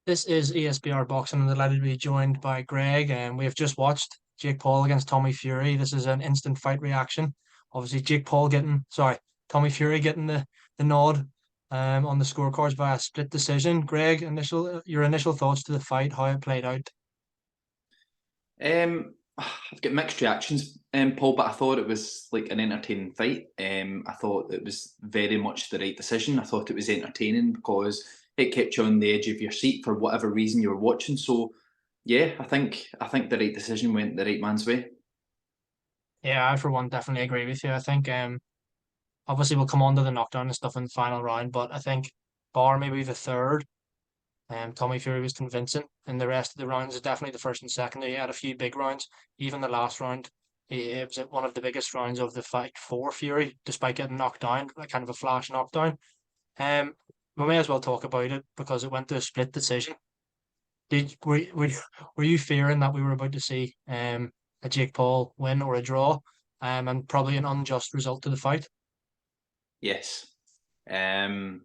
This is ESBR Boxing. I'm delighted to be joined by Greg, and we have just watched Jake Paul against Tommy Fury. This is an instant fight reaction. Obviously, Tommy Fury getting the nod on the scorecards via split decision. Greg, your initial thoughts to the fight, how it played out. I've got mixed reactions, Paul, but I thought it was like an entertaining fight. I thought it was very much the right decision. I thought it was entertaining because it kept you on the edge of your seat for whatever reason you were watching. So, yeah, I think the right decision went the right man's way. Yeah, I for one definitely agree with you. I think obviously we'll come on to the knockdown and stuff in the final round, but I think bar maybe the third. Tommy Fury was convincing, and the rest of the rounds, definitely the first and second, he had a few big rounds. Even the last round, it was one of the biggest rounds of the fight for Fury, despite getting knocked down, like kind of a flash knockdown. Um, we may as well talk about it because it went to a split decision. Did were you fearing that we were about to see a Jake Paul win or a draw, and probably an unjust result to the fight? Yes. Um,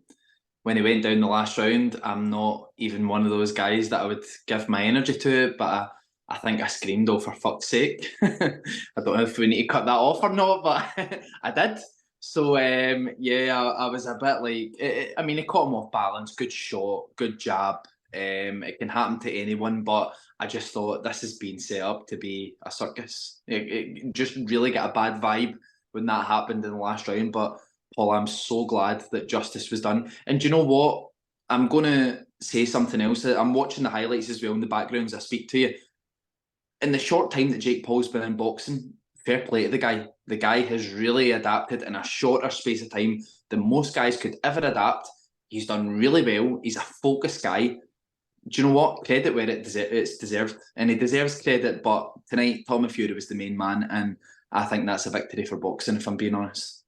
when he went down the last round, I'm not even one of those guys that I would give my energy to it, but I think I screamed, oh, for fuck's sake. I don't know if we need to cut that off or not, but I did. So, yeah, I was a bit like, I mean, it caught him off balance. Good shot, good jab. It can happen to anyone, but I just thought this is being set up to be a circus. It just really got a bad vibe when that happened in the last round, but Paul, I'm so glad that justice was done. And do you know what? I'm going to say something else. I'm watching the highlights as well in the background as I speak to you. In the short time that Jake Paul's been in boxing, fair play to the guy. The guy has really adapted in a shorter space of time than most guys could ever adapt. He's done really well. He's a focused guy. Do you know what? Credit where it's deserved. And he deserves credit. But tonight, Tommy Fury was the main man. And I think that's a victory for boxing, if I'm being honest.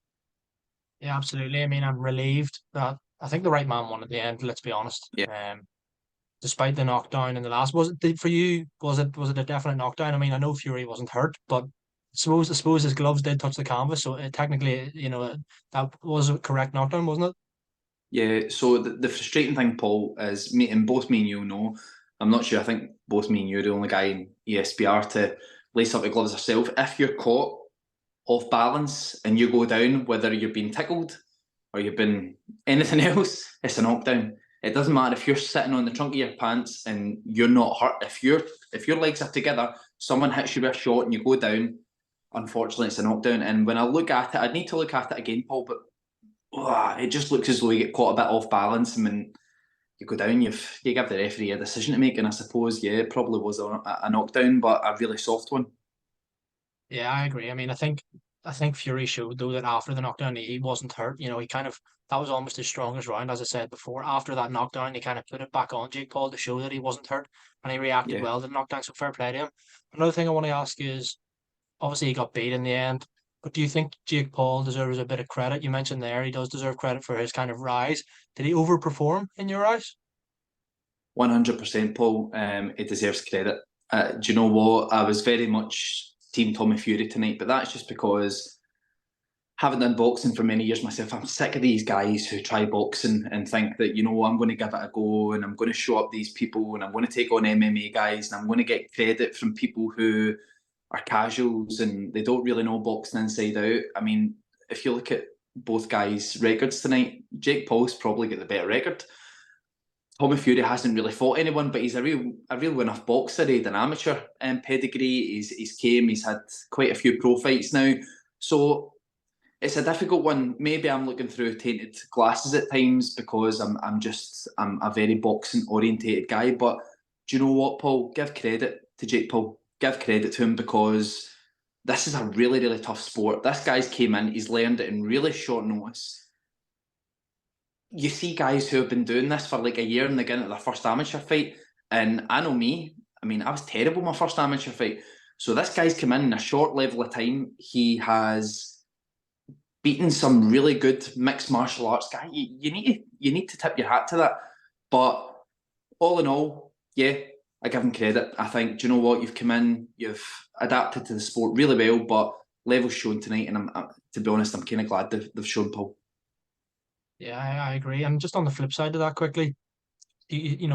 Yeah, absolutely. I mean, I'm relieved that I think the right man won at the end. Let's be honest. Yeah. Despite the knockdown in the last. For you? Was it a definite knockdown? I mean, I know Fury wasn't hurt, but I suppose his gloves did touch the canvas, so technically, that was a correct knockdown, wasn't it? Yeah, so the frustrating thing, Paul, is and both me and you know, I'm not sure, I think both me and you are the only guy in ESPR to lace up the gloves yourself. If you're caught off balance and you go down, whether you've been tickled or you've been anything else, it's a knockdown. It doesn't matter if you're sitting on the trunk of your pants and you're not hurt. If your legs are together, someone hits you with a shot and you go down, unfortunately it's a knockdown. And when I look at it, I'd need to look at it again, Paul, but it just looks as though you get caught a bit off balance, and when you go down, you give the referee a decision to make, and I suppose yeah, it probably was a knockdown, but a really soft one. Yeah, I agree. I mean, I think Fury showed though that after the knockdown he wasn't hurt. He kind of that was almost his strongest round, as I said before. After that knockdown, he kind of put it back on Jake Paul to show that he wasn't hurt, and he reacted Yeah, well to the knockdown. So fair play to him. Another thing I want to ask is, obviously he got beat in the end, but do you think Jake Paul deserves a bit of credit? You mentioned there he does deserve credit for his kind of rise. Did he overperform in your eyes? 100%, Paul. It deserves credit. Do you know what? I was very much Team Tommy Fury tonight, but that's just because having done boxing for many years myself, I'm sick of these guys who try boxing and think that, I'm going to give it a go and I'm going to show up these people and I'm going to take on MMA guys and I'm going to get credit from people who are casuals and they don't really know boxing inside out. I mean, if you look at both guys' records tonight, Jake Paul's probably got the better record. Tommy Fury hasn't really fought anyone, but he's a real enough boxer. He's an amateur pedigree. He's came. He's had quite a few pro fights now. So it's a difficult one. Maybe I'm looking through tainted glasses at times because I'm a very boxing orientated guy. But do you know what, Paul? Give credit to Jake Paul. Give credit to him because this is a really, really tough sport. This guy's came in, he's learned it in really short notice. You see guys who have been doing this for like a year and they get into their first amateur fight. And I know me, I mean, I was terrible my first amateur fight. So this guy's come in a short level of time. He has beaten some really good mixed martial arts guy. You need to tip your hat to that. But all in all, yeah, I give him credit. I think, do you know what? You've come in, you've adapted to the sport really well, but levels shown tonight, and to be honest, I'm kind of glad they've shown Paul. Yeah, I agree. And just on the flip side of that, quickly.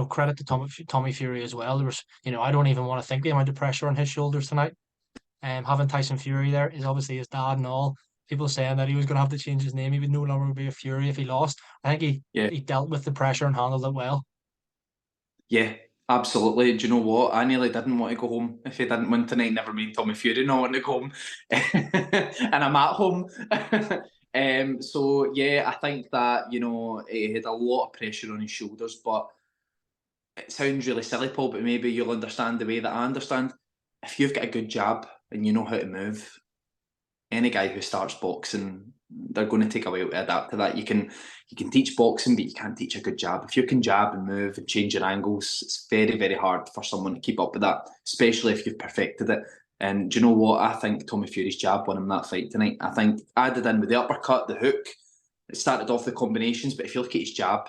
credit to Tommy Fury as well. There was, I don't even want to think the amount of pressure on his shoulders tonight. Having Tyson Fury there is obviously his dad and all. People saying that he was going to have to change his name. He would no longer be a Fury if he lost. I think he Yeah, he dealt with the pressure and handled it well. yeah, absolutely. Do you know what? I nearly didn't want to go home if he didn't win tonight. Never mind Tommy Fury not wanting to go home, and I'm at home. So yeah, I think that he had a lot of pressure on his shoulders, but it sounds really silly, Paul, but maybe you'll understand the way that I understand. If you've got a good jab and you know how to move, any guy who starts boxing, they're going to take a while to adapt to that. You can teach boxing, but you can't teach a good jab. If you can jab and move and change your angles, it's very, very hard for someone to keep up with that, especially if you've perfected it. And do you know what? I think Tommy Fury's jab won him that fight tonight. I think added in with the uppercut, the hook, it started off the combinations, but if you look at his jab,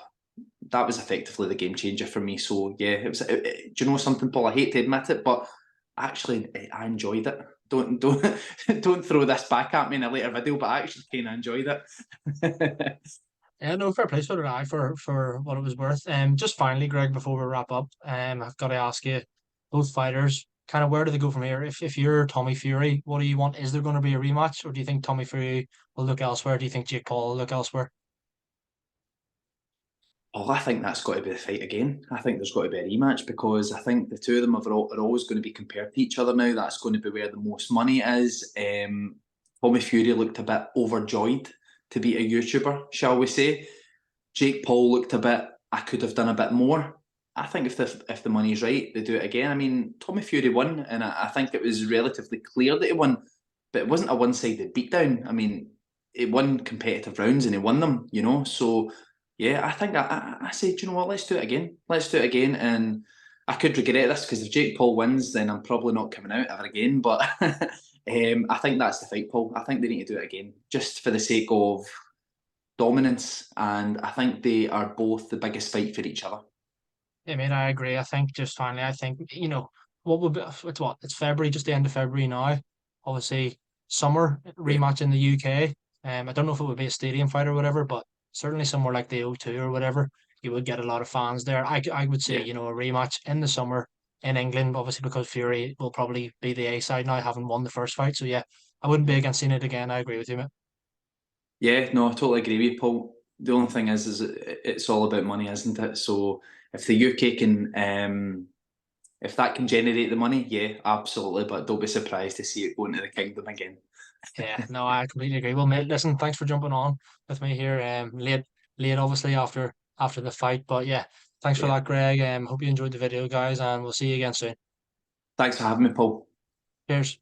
that was effectively the game changer for me. So yeah, do you know something, Paul? I hate to admit it, but actually, I enjoyed it. Don't don't throw this back at me in a later video, but I actually kind of enjoyed it. Yeah, no, fair play. So did I for what it was worth. Just finally, Greg, before we wrap up, I've got to ask you, both fighters, kind of where do they go from here? If you're Tommy Fury, what do you want? Is there going to be a rematch, or do you think Tommy Fury will look elsewhere? Do you think Jake Paul will look elsewhere? Oh, I think that's got to be the fight again. I think there's got to be a rematch because I think the two of them are always going to be compared to each other now. That's going to be where the most money is. Tommy Fury looked a bit overjoyed to beat a YouTuber, shall we say. Jake Paul looked a bit, I could have done a bit more. I think if the money's right, they do it again. I mean, Tommy Fury won, and I think it was relatively clear that he won, but it wasn't a one-sided beatdown. I mean, he won competitive rounds and he won them, So yeah, I think I say, do you know what? Let's do it again. Let's do it again. And I could regret this because if Jake Paul wins, then I'm probably not coming out ever again. But I think that's the fight, Paul. I think they need to do it again, just for the sake of dominance. And I think they are both the biggest fight for each other. I mean, I agree. I think just finally, I think, what would be, it's February, just the end of February now. Obviously, summer Yeah, rematch in the UK. I don't know if it would be a stadium fight or whatever, but certainly somewhere like the O2 or whatever, you would get a lot of fans there. I would say, yeah, a rematch in the summer in England, obviously because Fury will probably be the A side now, having won the first fight. So yeah, I wouldn't be against seeing it again. I agree with you, mate. yeah. No, I totally agree with you, Paul. The only thing is it's all about money, isn't it? So if the UK can, if that can generate the money, yeah, absolutely. But don't be surprised to see it going to the Kingdom again. Yeah, no, I completely agree. Well, mate, listen, thanks for jumping on with me here. Late, obviously after the fight, but yeah, thanks for Yeah. that, Greg. Hope you enjoyed the video, guys, and we'll see you again soon. Thanks for having me, Paul. Cheers.